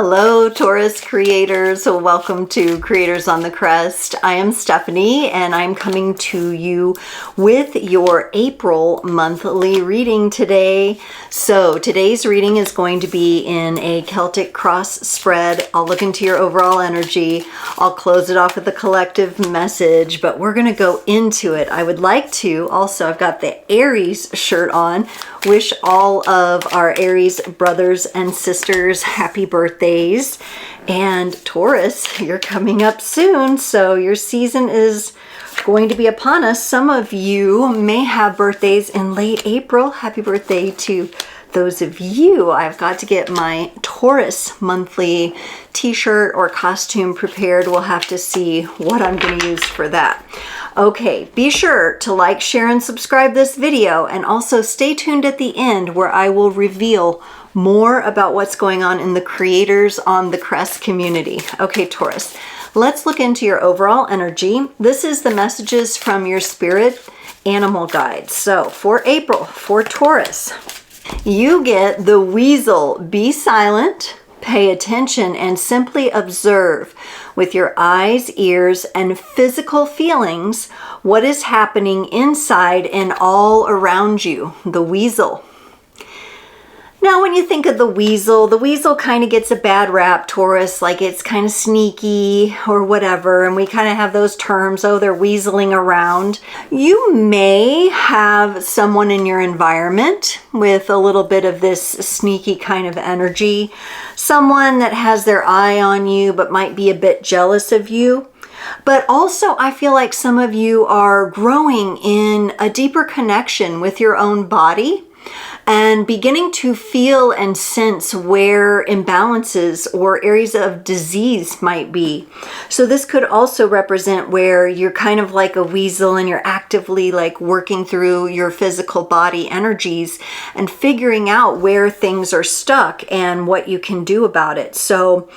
Hello, Taurus creators. Welcome to Creators on the Crest. I am Stephanie, and I'm coming to you with your April monthly reading today. So today's reading is going to be in a Celtic cross spread. I'll look into your overall energy. I'll close it off with a collective message, but we're going to go into it. I would like to also, I've got the Aries shirt on. Wish all of our Aries brothers and sisters happy birthdays. And Taurus, you're coming up soon, so your season is going to be upon us. Some of you may have birthdays in late April. Happy birthday to those of you. I've got to get my Taurus monthly t-shirt or costume prepared. We'll have to see what I'm going to use for that. Okay, be sure to like, share, and subscribe this video, and also stay tuned at the end where I will reveal more about what's going on in the Creators on the Crest community. Okay, Taurus, let's look into your overall energy. This is the messages from your spirit animal guide. So for April, for Taurus, you get the weasel. Be silent, pay attention, and simply observe with your eyes, ears, and physical feelings what is happening inside and all around you. The weasel. Now, when you think of the weasel kind of gets a bad rap, Taurus, like it's kind of sneaky or whatever, and we kind of have those terms, oh, they're weaseling around. You may have someone in your environment with a little bit of this sneaky kind of energy, someone that has their eye on you but might be a bit jealous of you. But also, I feel like some of you are growing in a deeper connection with your own body and beginning to feel and sense where imbalances or areas of disease might be. So this could also represent where you're kind of like a weasel and you're actively like working through your physical body energies and figuring out where things are stuck and what you can do about it. So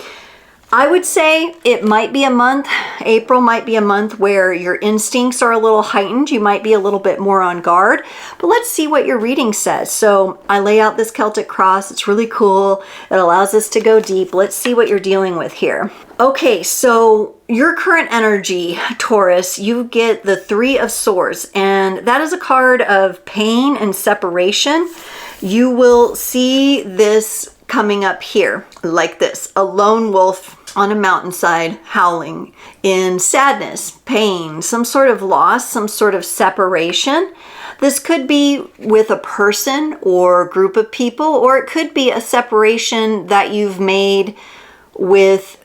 I would say it might be a month, April might be a month where your instincts are a little heightened. You might be a little bit more on guard, but let's see what your reading says. So I lay out this Celtic cross. It's really cool. It allows us to go deep. Let's see what you're dealing with here. Okay, so your current energy, Taurus, you get the Three of Swords, and that is a card of pain and separation. You will see this coming up here like this, a lone wolf on a mountainside howling in sadness, pain, some sort of loss, some sort of separation. This could be with a person or group of people, or it could be a separation that you've made with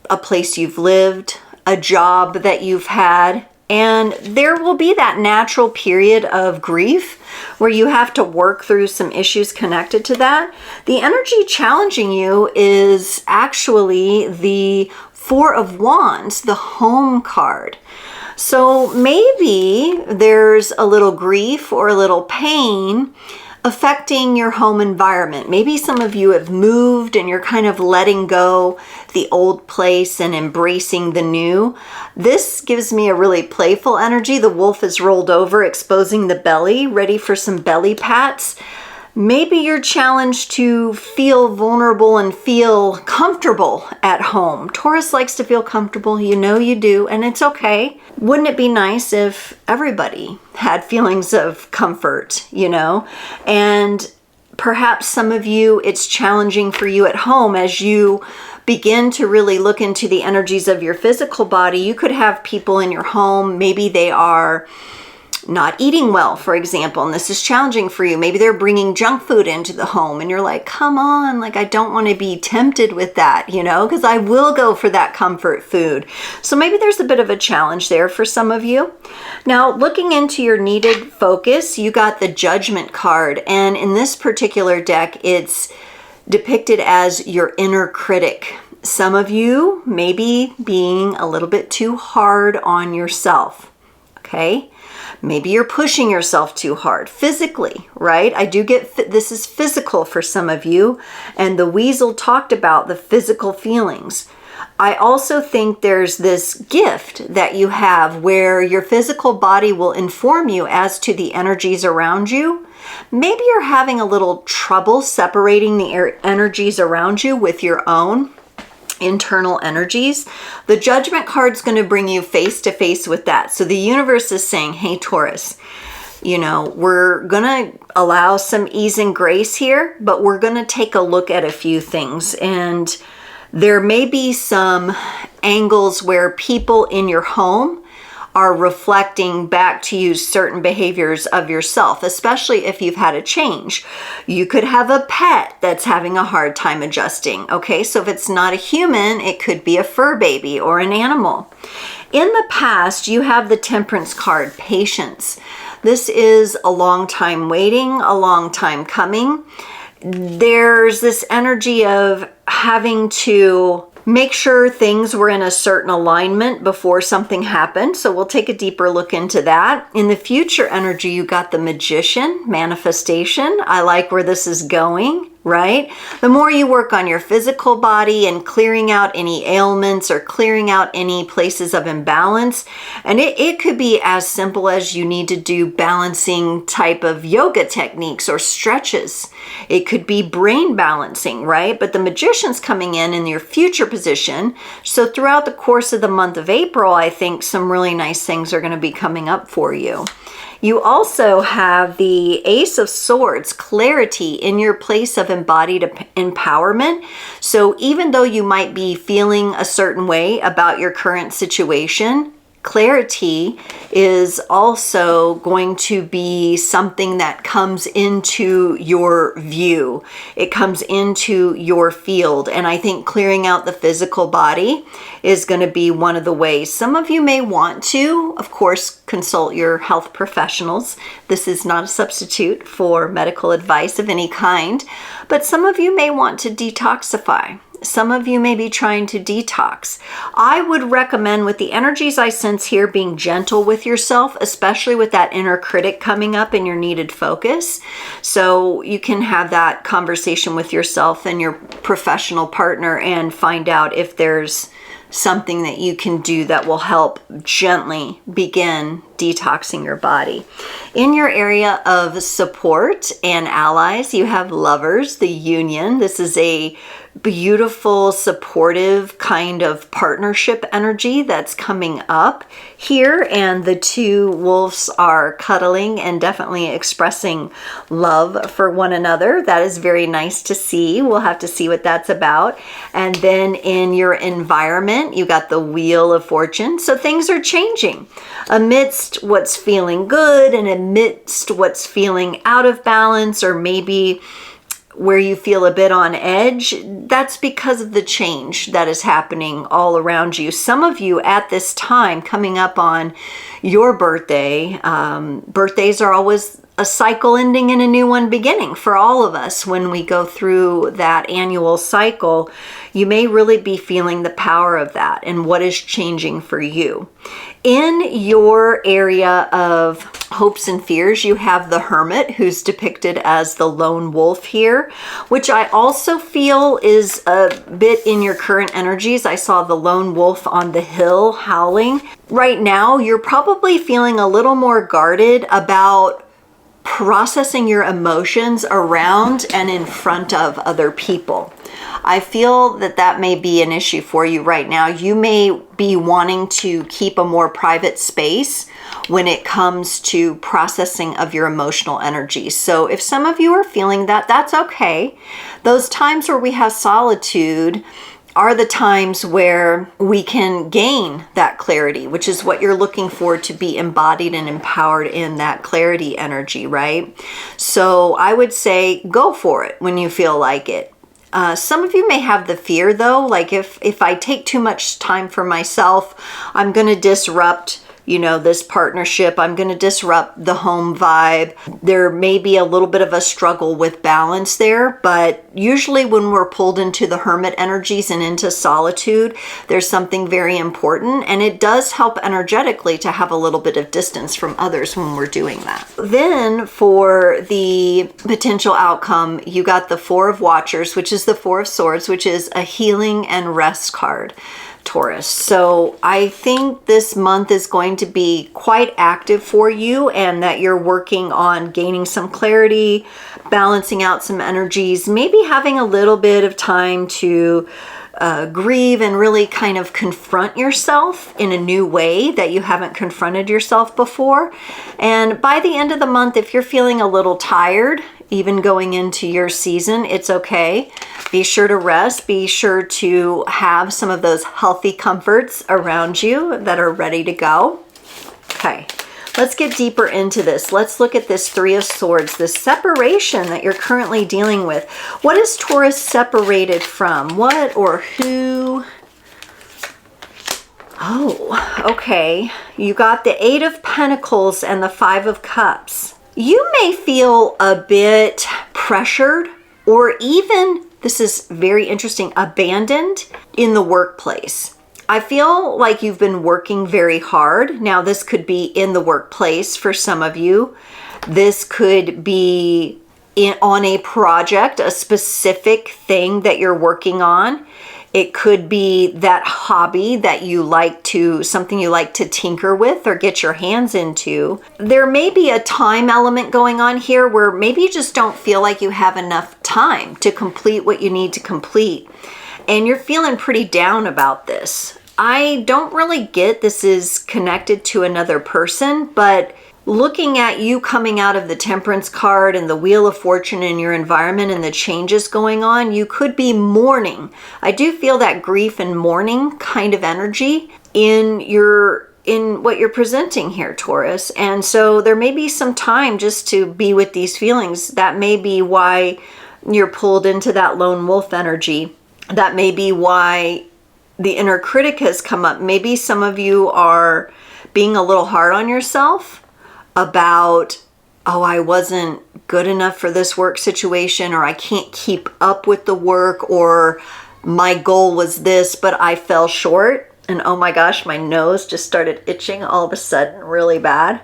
a place you've lived, a job that you've had. And there will be that natural period of grief where you have to work through some issues connected to that. The energy challenging you is actually the Four of Wands, the home card. So maybe there's a little grief or a little pain affecting your home environment. Maybe some of you have moved and you're kind of letting go the old place and embracing the new. This gives me a really playful energy. The wolf is rolled over, exposing the belly, ready for some belly pats. Maybe you're challenged to feel vulnerable and feel comfortable at home. Taurus likes to feel comfortable. You know you do, and it's okay. Wouldn't it be nice if everybody had feelings of comfort, you know? And perhaps some of you, it's challenging for you at home as you begin to really look into the energies of your physical body. You could have people in your home, maybe they are not eating well, for example, and this is challenging for you. Maybe they're bringing junk food into the home and you're like, come on, like I don't want to be tempted with that, you know, because I will go for that comfort food. So maybe there's a bit of a challenge there for some of you. Now, looking into your needed focus, you got the Judgment card, and in this particular deck, it's depicted as your inner critic. Some of you may be being a little bit too hard on yourself, okay? Maybe you're pushing yourself too hard physically, right? I do get this is physical for some of you, and the weasel talked about the physical feelings. I also think there's this gift that you have where your physical body will inform you as to the energies around you. Maybe you're having a little trouble separating the energies around you with your own. internal energies. The Judgment card's going to bring you face to face with that. So the universe is saying, hey, Taurus, you know, we're going to allow some ease and grace here, but we're going to take a look at a few things. And there may be some angles where people in your home are reflecting back to you certain behaviors of yourself, especially if you've had a change. You could have a pet that's having a hard time adjusting. Okay, so if it's not a human, it could be a fur baby or an animal. In the past, you have the Temperance card, patience. This is a long time waiting, a long time coming. There's this energy of having to make sure things were in a certain alignment before something happened. So we'll take a deeper look into that. In the future energy, you got the Magician, manifestation. I like where this is going, right? The more you work on your physical body and clearing out any ailments or clearing out any places of imbalance, and it could be as simple as you need to do balancing type of yoga techniques or stretches. It could be brain balancing, right? But the Magician's coming in your future position. So throughout the course of the month of April, I think some really nice things are going to be coming up for you. You also have the Ace of Swords, clarity in your place of embodied empowerment. So even though you might be feeling a certain way about your current situation, clarity is also going to be something that comes into your view. It comes into your field. And I think clearing out the physical body is going to be one of the ways. Some of you may want to, of course, consult your health professionals. This is not a substitute for medical advice of any kind, but some of you may want to detoxify. Some of you may be trying to detox. I would recommend, with the energies I sense here, being gentle with yourself, especially with that inner critic coming up in your needed focus. So you can have that conversation with yourself and your professional partner and find out if there's something that you can do that will help gently begin detoxing your body. In your area of support and allies, you have Lovers, the Union. This is a beautiful, supportive kind of partnership energy that's coming up here, and the two wolves are cuddling and definitely expressing love for one another. That is very nice to see. We'll have to see what that's about. And then in your environment, you got the Wheel of Fortune. So things are changing amidst what's feeling good and amidst what's feeling out of balance, or maybe where you feel a bit on edge. That's because of the change that is happening all around you. Some of you at this time coming up on your birthday, birthdays are always a cycle ending and a new one beginning for all of us. When we go through that annual cycle, you may really be feeling the power of that and what is changing for you. In your area of hopes and fears, you have the Hermit, who's depicted as the lone wolf here, which I also feel is a bit in your current energies. I saw the lone wolf on the hill howling. Right now, you're probably feeling a little more guarded about processing your emotions around and in front of other people. I feel that that may be an issue for you right now. You may be wanting to keep a more private space when it comes to processing of your emotional energy. So if some of you are feeling that, that's okay. Those times where we have solitude are the times where we can gain that clarity, which is what you're looking for, to be embodied and empowered in that clarity energy, right? So I would say go for it when you feel like it. Some of you may have the fear though, like if I take too much time for myself, I'm going to disrupt this partnership. I'm going to disrupt the home vibe. There may be a little bit of a struggle with balance there, but usually when we're pulled into the Hermit energies and into solitude, there's something very important, and it does help energetically to have a little bit of distance from others when we're doing that. Then for the potential outcome, you got the Four of Watchers, which is the Four of Swords, which is a healing and rest card, Taurus. So I think this month is going to be quite active for you, and that you're working on gaining some clarity, balancing out some energies, maybe having a little bit of time to grieve and really kind of confront yourself in a new way that you haven't confronted yourself before. And by the end of the month, if you're feeling a little tired, even going into your season, it's okay. Be sure to rest. Be sure to have some of those healthy comforts around you that are ready to go. Okay, let's get deeper into this. Let's look at this Three of Swords, this separation that you're currently dealing with. What is Taurus separated from? What or who? Oh, okay. You got the Eight of Pentacles and the Five of Cups. You may feel a bit pressured or even, this is very interesting, abandoned in the workplace. I feel like you've been working very hard. Now, this could be in the workplace for some of you. This could be on a project, a specific thing that you're working on. It could be that hobby that you like to, something you like to tinker with or get your hands into. There may be a time element going on here where maybe you just don't feel like you have enough time to complete what you need to complete. And you're feeling pretty down about this. I don't really get this is connected to another person, but looking at you coming out of the Temperance card and the Wheel of Fortune in your environment and the changes going on, you could be mourning. I do feel that grief and mourning kind of energy in what you're presenting here, Taurus. And so there may be some time just to be with these feelings. That may be why you're pulled into that lone wolf energy. That may be why the inner critic has come up. Maybe some of you are being a little hard on yourself about, oh, I wasn't good enough for this work situation, or I can't keep up with the work, or my goal was this, but I fell short. And oh my gosh, my nose just started itching all of a sudden really bad.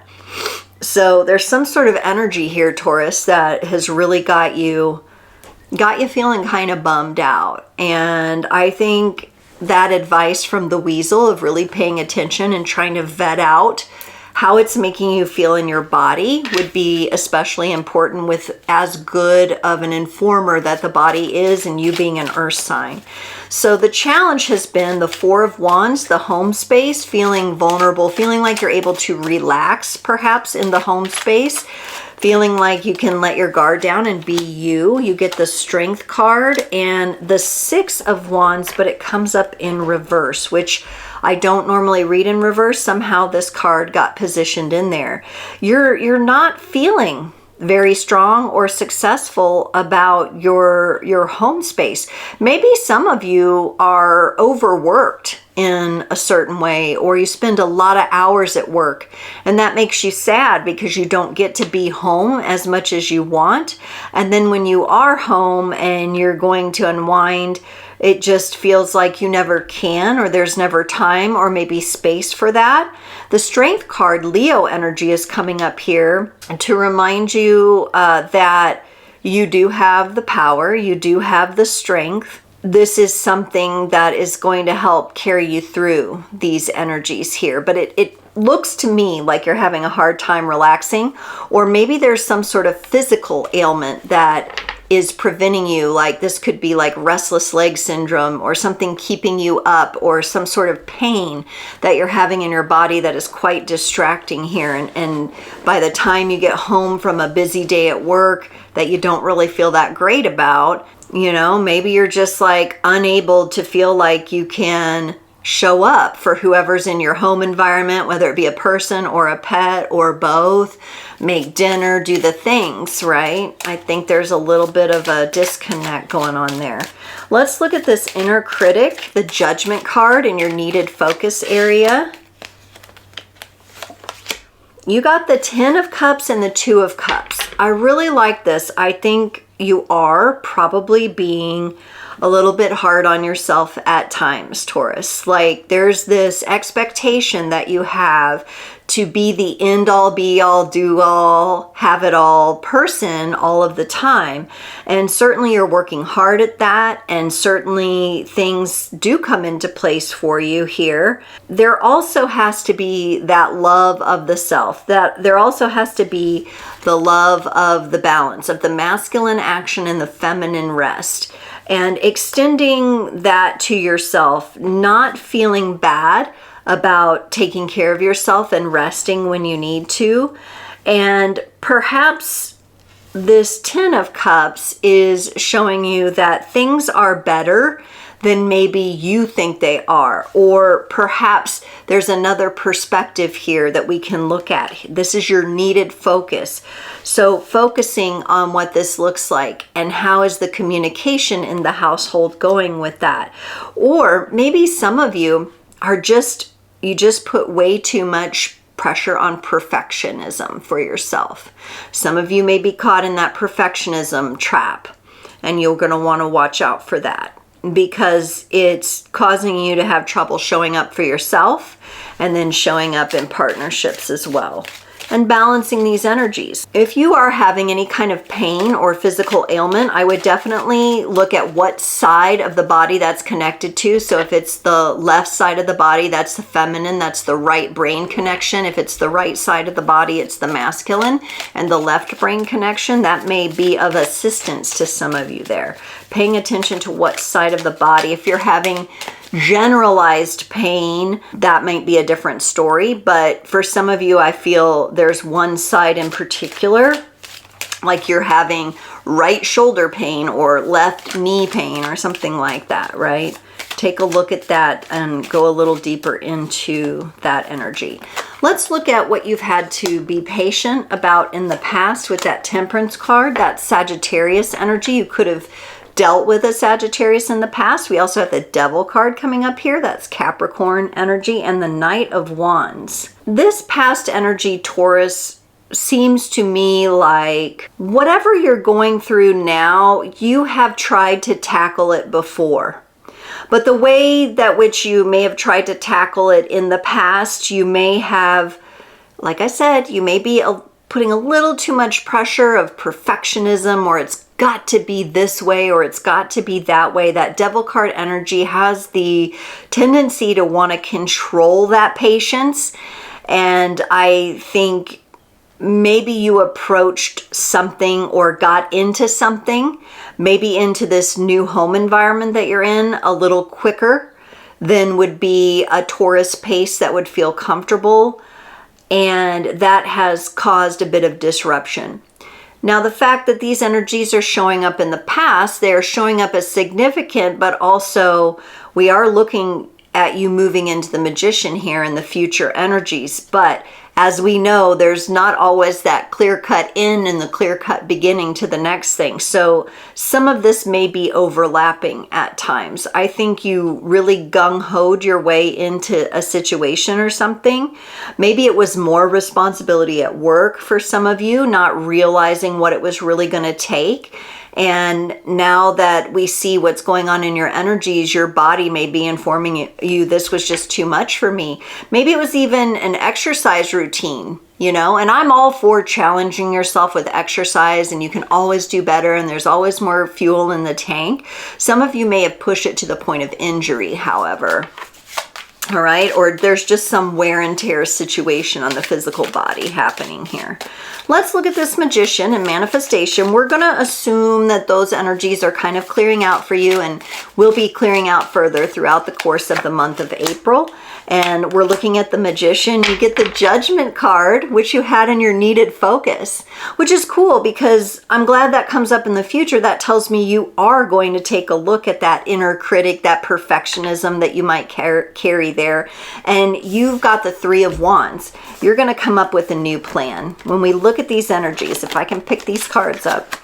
So there's some sort of energy here, Taurus, that has really got you feeling kind of bummed out. And I think that advice from the weasel of really paying attention and trying to vet out how it's making you feel in your body would be especially important, with as good of an informer that the body is, and you being an earth sign. So the challenge has been the Four of Wands, the home space, feeling vulnerable, feeling like you're able to relax perhaps in the home space, feeling like you can let your guard down and be you. You get the Strength card and the Six of Wands, but it comes up in reverse, which I don't normally read in reverse. Somehow this card got positioned in there. You're not feeling very strong or successful about your home space. Maybe some of you are overworked in a certain way, or you spend a lot of hours at work, and that makes you sad because you don't get to be home as much as you want. And then when you are home and you're going to unwind, it just feels like you never can, or there's never time or maybe space for that. The Strength card, Leo energy, is coming up here to remind you that you do have the power, you do have the strength. This is something that is going to help carry you through these energies here. But it looks to me like you're having a hard time relaxing, or maybe there's some sort of physical ailment that is preventing you. Like this could be like restless leg syndrome, or something keeping you up, or some sort of pain that you're having in your body that is quite distracting here. And by the time you get home from a busy day at work that you don't really feel that great about, you know, maybe you're just like unable to feel like you can show up for whoever's in your home environment, whether it be a person or a pet or both. Make dinner, do the things, right? I think there's a little bit of a disconnect going on there. Let's look at this inner critic, the Judgment card in your needed focus area. You got the Ten of Cups and the Two of Cups. I really like this. I think you are probably being a little bit hard on yourself at times, Taurus. Like there's this expectation that you have to be the end all, be all, do all, have it all person all of the time. And certainly you're working hard at that, and certainly things do come into place for you here. There also has to be that love of the self, that there also has to be the love of the balance of the masculine action and the feminine rest. and extending that to yourself, not feeling bad about taking care of yourself and resting when you need to. And perhaps this 10 of Cups is showing you that things are better than maybe you think they are, or perhaps there's another perspective here that we can look at. This is your needed focus. So focusing on what this looks like and how is the communication in the household going with that. Or maybe some of you are you just put way too much pressure on perfectionism for yourself. Some of you may be caught in that perfectionism trap, and you're going to want to watch out for that, because it's causing you to have trouble showing up for yourself and then showing up in partnerships as well, and balancing these energies. If you are having any kind of pain or physical ailment, I would definitely look at what side of the body that's connected to. So if it's the left side of the body, that's the feminine, that's the right brain connection. If it's the right side of the body, it's the masculine, and the left brain connection, that may be of assistance to some of you there. Paying attention to what side of the body. If you're having generalized pain, that might be a different story. But for some of you, I feel there's one side in particular, like you're having right shoulder pain or left knee pain or something like that, right? Take a look at that and go a little deeper into that energy. Let's look at what you've had to be patient about in the past with that Temperance card, that Sagittarius energy. You could have dealt with a Sagittarius in the past. We also have the Devil card coming up here. That's Capricorn energy, and the Knight of Wands. This past energy, Taurus, seems to me like whatever you're going through now, you have tried to tackle it before. But the way that which you may have tried to tackle it in the past, you may have, like I said, you may be putting a little too much pressure of perfectionism, or it's got to be this way or it's got to be that way. That Devil card energy has the tendency to want to control that patience. And I think maybe you approached something or got into something, maybe into this new home environment that you're in, a little quicker than would be a Taurus pace that would feel comfortable. And that has caused a bit of disruption. Now, the fact that these energies are showing up in the past, they are showing up as significant, but also we are looking at you moving into the Magician here in the future energies. But as we know, there's not always that clear-cut end and the clear-cut beginning to the next thing. So some of this may be overlapping at times. I think you really gung-hoed your way into a situation or something. Maybe it was more responsibility at work for some of you, not realizing what it was really going to take. And now that we see what's going on in your energies, your body may be informing you, this was just too much for me. Maybe it was even an exercise routine, you know, and I'm all for challenging yourself with exercise, and you can always do better, and there's always more fuel in the tank. Some of you may have pushed it to the point of injury, however. All right, or there's just some wear and tear situation on the physical body happening here. Let's look at this Magician and manifestation. We're going to assume that those energies are kind of clearing out for you, and will be clearing out further throughout the course of the month of April. And we're looking at the Magician. You get the Judgment card, which you had in your needed focus, which is cool because I'm glad that comes up in the future. That tells me you are going to take a look at that inner critic, that perfectionism that you might carry there. And you've got the Three of Wands. You're going to come up with a new plan. When we look at these energies, if I can pick these cards up,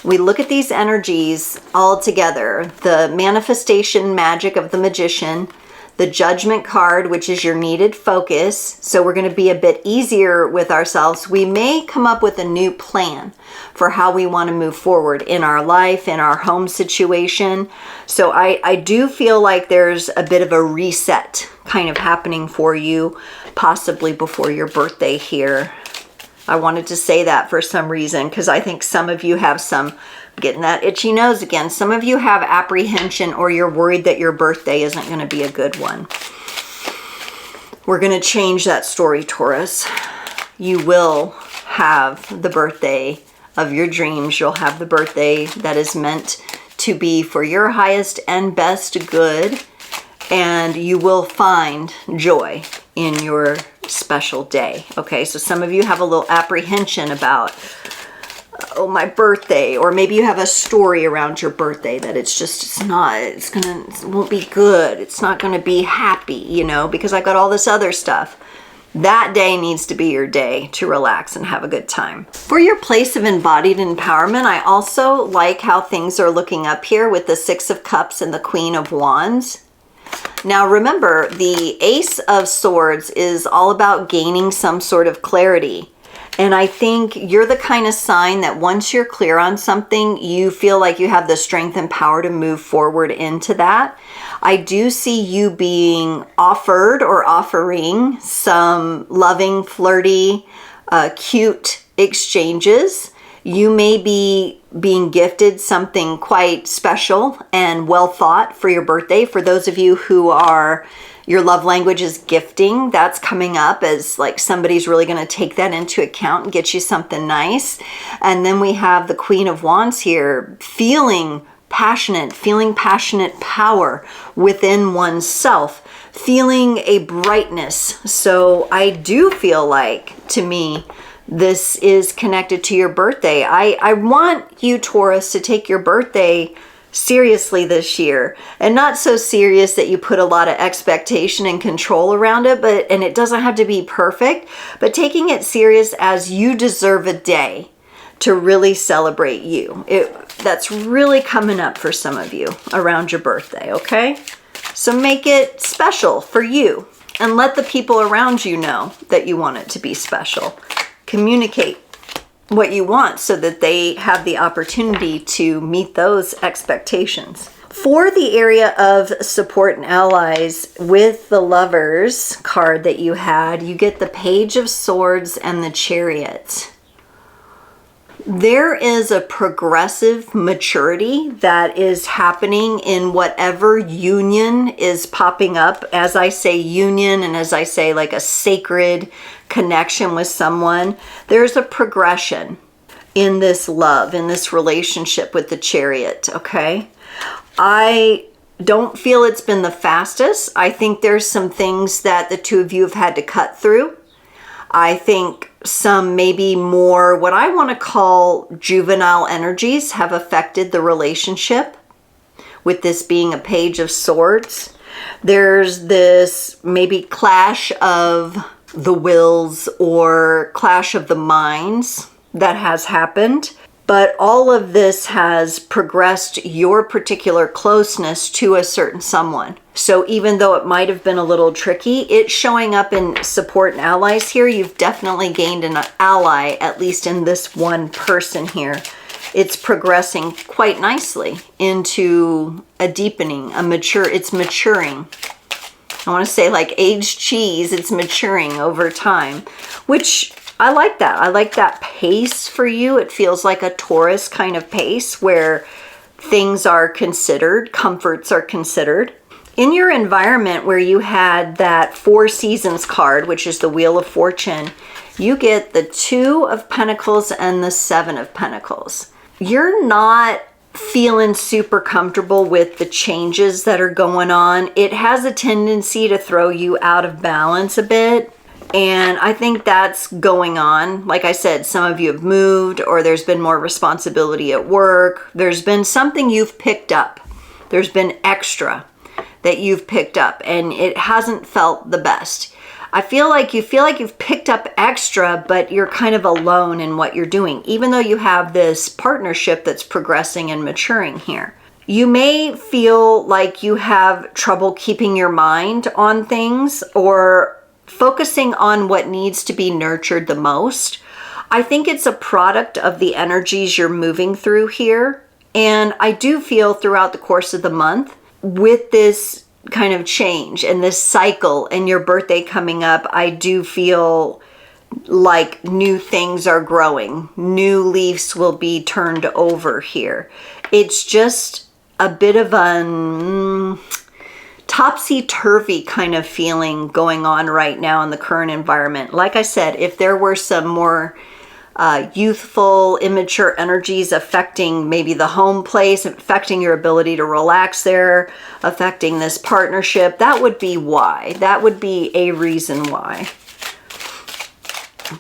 we look at these energies all together. The manifestation magic of the Magician, the Judgment card, which is your needed focus. So we're going to be a bit easier with ourselves. We may come up with a new plan for how we want to move forward in our life, in our home situation. So I do feel like there's a bit of a reset kind of happening for you, possibly before your birthday here. I wanted to say that for some reason, because I think some of you have some, getting that itchy nose again, some of you have apprehension, or you're worried that your birthday isn't going to be a good one. We're going to change that story, Taurus. You will have the birthday of your dreams. You'll have the birthday that is meant to be for your highest and best good, and you will find joy in your special day. Okay, so some of you have a little apprehension about, oh, my birthday, or maybe you have a story around your birthday that it won't be good. It's not gonna be happy, you know, because I got all this other stuff. That day needs to be your day to relax and have a good time. For your place of embodied empowerment, I also like how things are looking up here with the Six of Cups and the Queen of Wands. Now remember, the Ace of Swords is all about gaining some sort of clarity. And I think you're the kind of sign that once you're clear on something, you feel like you have the strength and power to move forward into that. I do see you being offered or offering some loving, flirty, cute exchanges. You may be being gifted something quite special and well thought for your birthday. For those of you who are, your love language is gifting, that's coming up as like somebody's really going to take that into account and get you something nice. And then we have the Queen of Wands here, feeling passionate power within oneself, feeling a brightness. So I do feel like, to me, this is connected to your birthday. I want you, Taurus, to take your birthday seriously this year, and not so serious that you put a lot of expectation and control around it, and it doesn't have to be perfect, but taking it serious as you deserve a day to really celebrate you. That's really coming up for some of you around your birthday, okay? So make it special for you and let the people around you know that you want it to be special. Communicate what you want so that they have the opportunity to meet those expectations. For the area of support and allies, with the Lovers card that you had, you get the Page of Swords and the Chariot. There is a progressive maturity that is happening in whatever union is popping up. As I say union, and as I say like a sacred connection with someone, there's a progression in this love, in this relationship with the Chariot, okay? I don't feel it's been the fastest. I think there's some things that the two of you have had to cut through. I think some maybe more what I want to call juvenile energies have affected the relationship, with this being a Page of Swords. There's this maybe clash of the wills or clash of the minds that has happened. But all of this has progressed your particular closeness to a certain someone. So even though it might have been a little tricky, it's showing up in support and allies here. You've definitely gained an ally, at least in this one person here. It's progressing quite nicely into a deepening, it's maturing. I want to say like aged cheese, it's maturing over time, which I like that. I like that pace for you. It feels like a Taurus kind of pace where things are considered, comforts are considered. In your environment where you had that 4 Seasons card, which is the Wheel of Fortune, you get the 2 of Pentacles and the 7 of Pentacles. You're not feeling super comfortable with the changes that are going on. It has a tendency to throw you out of balance a bit. And I think that's going on. Like I said, some of you have moved, or there's been more responsibility at work. There's been something you've picked up. There's been extra that you've picked up, and it hasn't felt the best. I feel like you've picked up extra, but you're kind of alone in what you're doing, even though you have this partnership that's progressing and maturing here. You may feel like you have trouble keeping your mind on things or focusing on what needs to be nurtured the most. I think it's a product of the energies you're moving through here. And I do feel throughout the course of the month, with this kind of change and this cycle and your birthday coming up, I do feel like new things are growing. New leaves will be turned over here. It's just a bit of a topsy-turvy kind of feeling going on right now in the current environment. Like I said, if there were some more youthful, immature energies affecting maybe the home place, affecting your ability to relax there, affecting this partnership. That would be why. That would be a reason why.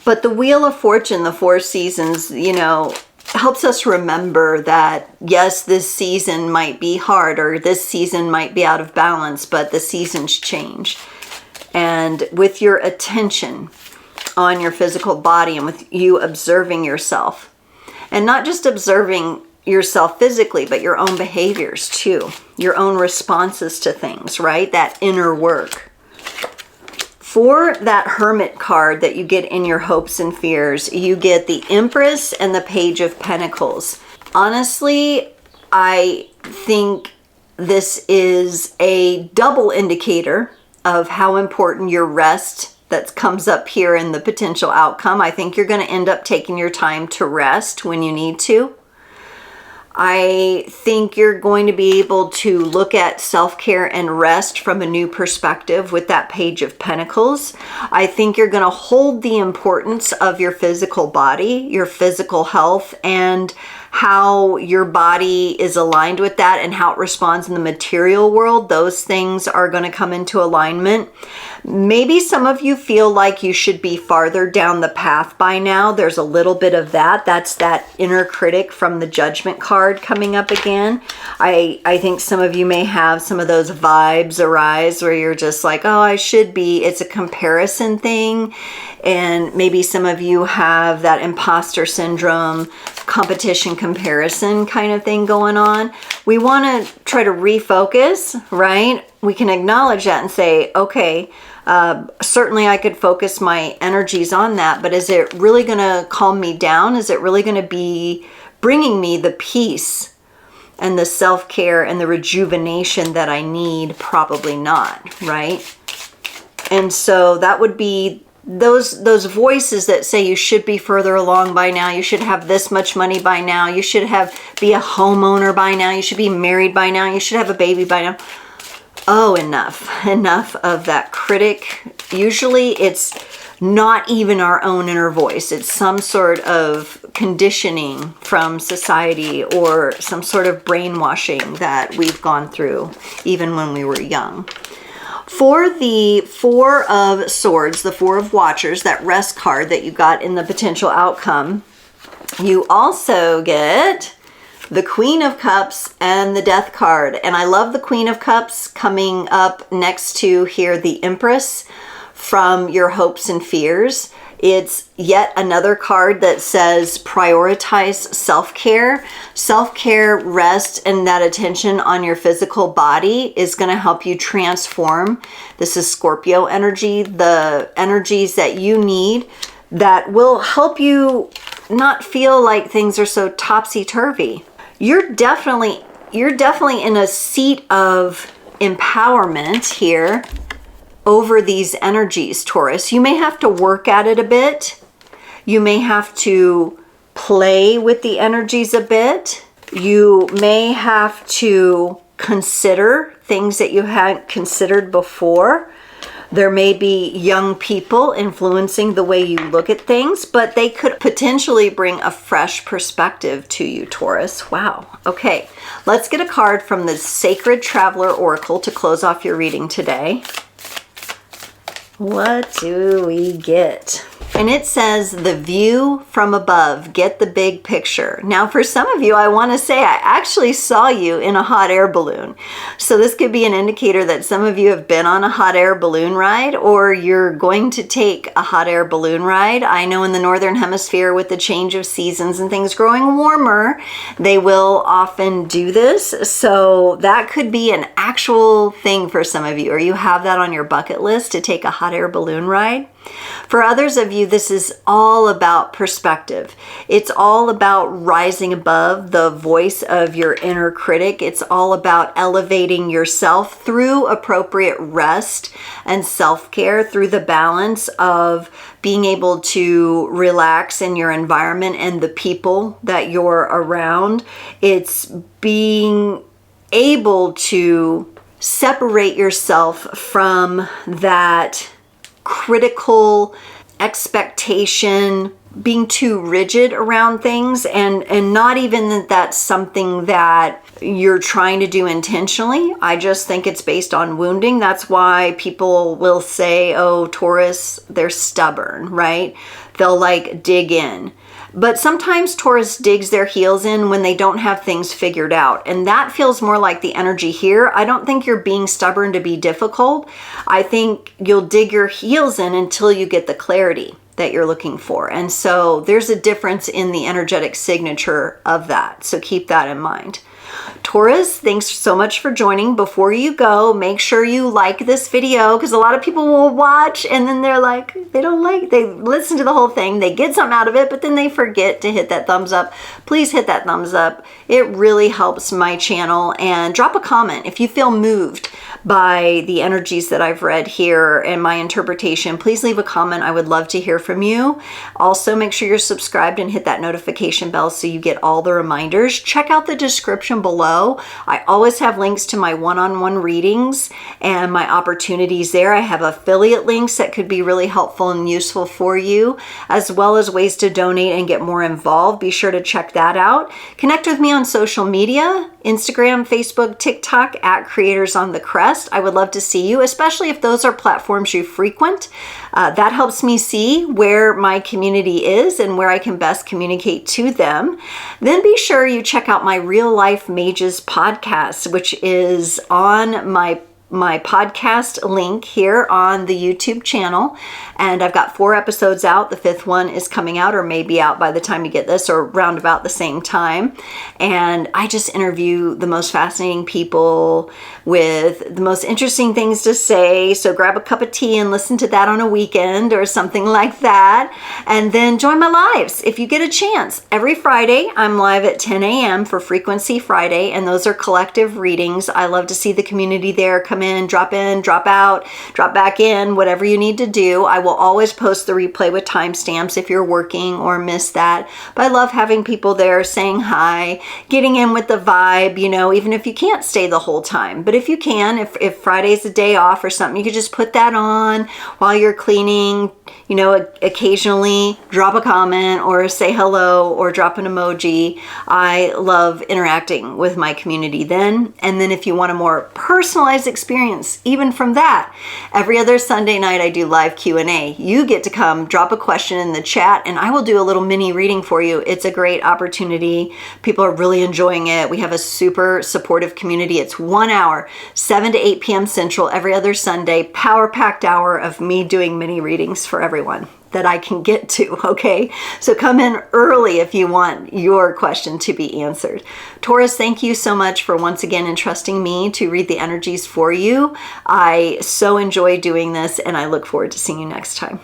But the Wheel of Fortune, the 4 seasons, you know, helps us remember that, yes, this season might be hard or this season might be out of balance, but the seasons change. And with your attention on your physical body and with you observing yourself, and not just observing yourself physically, but your own behaviors too, your own responses to things, right? That inner work. For that Hermit card that you get in your hopes and fears, you get the Empress and the Page of Pentacles. Honestly, I think this is a double indicator of how important your rest that comes up here in the potential outcome. I think you're going to end up taking your time to rest when you need to. I think you're going to be able to look at self-care and rest from a new perspective with that Page of Pentacles. I think you're going to hold the importance of your physical body, your physical health, and how your body is aligned with that and how it responds in the material world. Those things are going to come into alignment. Maybe some of you feel like you should be farther down the path by now. There's a little bit of that. That's that inner critic from the Judgment card coming up again. I think some of you may have some of those vibes arise where you're just like, oh, I should be. It's a comparison thing. And maybe some of you have that imposter syndrome, competition comparison kind of thing going on. We want to try to refocus, right? We can acknowledge that and say, okay, certainly I could focus my energies on that, but is it really going to calm me down? Is it really going to be bringing me the peace and the self-care and the rejuvenation that I need? Probably not, right? And so that would be those voices that say you should be further along by now, you should have this much money by now, you should be a homeowner by now, you should be married by now, you should have a baby by now. Oh, enough of that critic. Usually it's not even our own inner voice. It's some sort of conditioning from society or some sort of brainwashing that we've gone through even when we were young. For the 4 of Swords, the 4 of Watchers, that rest card that you got in the potential outcome, you also get the Queen of Cups and the Death card. And I love the Queen of Cups coming up next to here the Empress from your hopes and fears. It's yet another card that says prioritize self-care. Self-care, rest, and that attention on your physical body is going to help you transform. This is Scorpio energy, the energies that you need that will help you not feel like things are so topsy-turvy. You're definitely in a seat of empowerment here over these energies, Taurus. You may have to work at it a bit. You may have to play with the energies a bit. You may have to consider things that you hadn't considered before. There may be young people influencing the way you look at things, but they could potentially bring a fresh perspective to you, Taurus. Wow. Okay, let's get a card from the Sacred Traveler Oracle to close off your reading today. What do we get? And it says, the view from above, get the big picture. Now, for some of you, I want to say I actually saw you in a hot air balloon. So this could be an indicator that some of you have been on a hot air balloon ride, or you're going to take a hot air balloon ride. I know in the Northern Hemisphere, with the change of seasons and things growing warmer, they will often do this. So that could be an actual thing for some of you, or you have that on your bucket list to take a hot air balloon ride. For others of you, this is all about perspective. It's all about rising above the voice of your inner critic. It's all about elevating yourself through appropriate rest and self-care, through the balance of being able to relax in your environment and the people that you're around. It's being able to separate yourself from that critical expectation, being too rigid around things, and not even that that's something that you're trying to do intentionally. I just think it's based on wounding. That's why people will say, oh, Taurus, they're stubborn, right? They'll like dig in. But sometimes Taurus digs their heels in when they don't have things figured out. And that feels more like the energy here. I don't think you're being stubborn to be difficult. I think you'll dig your heels in until you get the clarity that you're looking for. And so there's a difference in the energetic signature of that. So keep that in mind. Taurus, thanks so much for joining. Before you go, make sure you like this video, because a lot of people will watch and then they're like, they listen to the whole thing, they get something out of it, but then they forget to hit that thumbs up. Please hit that thumbs up. It really helps my channel. And drop a comment if you feel moved by the energies that I've read here and my interpretation. Please leave a comment. I would love to hear from you. Also, make sure you're subscribed and hit that notification bell so you get all the reminders. Check out the description below. I always have links to my one-on-one readings and my opportunities there. I have affiliate links that could be really helpful and useful for you, as well as ways to donate and get more involved. Be sure to check that out. Connect with me on social media, Instagram, Facebook, TikTok, at Creators on the Crest. I would love to see you, especially if those are platforms you frequent. That helps me see where my community is and where I can best communicate to them. Then be sure you check out my Real Life Mages podcast, which is on my podcast link here on the YouTube channel. And I've got 4 episodes out. The 5th one is coming out, or maybe out by the time you get this, or round about the same time. And I just interview the most fascinating people with the most interesting things to say. So grab a cup of tea and listen to that on a weekend or something like that. And then join my lives if you get a chance. Every Friday, I'm live at 10 a.m. for Frequency Friday, and those are collective readings. I love to see the community there. Come in, drop out, drop back in, whatever you need to do. I will always post the replay with timestamps if you're working or miss that. But I love having people there saying hi, getting in with the vibe, you know, even if you can't stay the whole time. But if you can, if Friday's a day off or something, you could just put that on while you're cleaning, you know, occasionally drop a comment or say hello or drop an emoji. I love interacting with my community then. And then if you want a more personalized experience, even from that, every other Sunday night I do live Q&A. You get to come drop a question in the chat and I will do a little mini reading for you. It's a great opportunity. People are really enjoying it. We have a super supportive community. It's 1 hour, 7 to 8 p.m. Central every other Sunday, power-packed hour of me doing mini readings for everyone that I can get to, okay? So come in early if you want your question to be answered. Taurus, thank you so much for once again entrusting me to read the energies for you. I so enjoy doing this and I look forward to seeing you next time.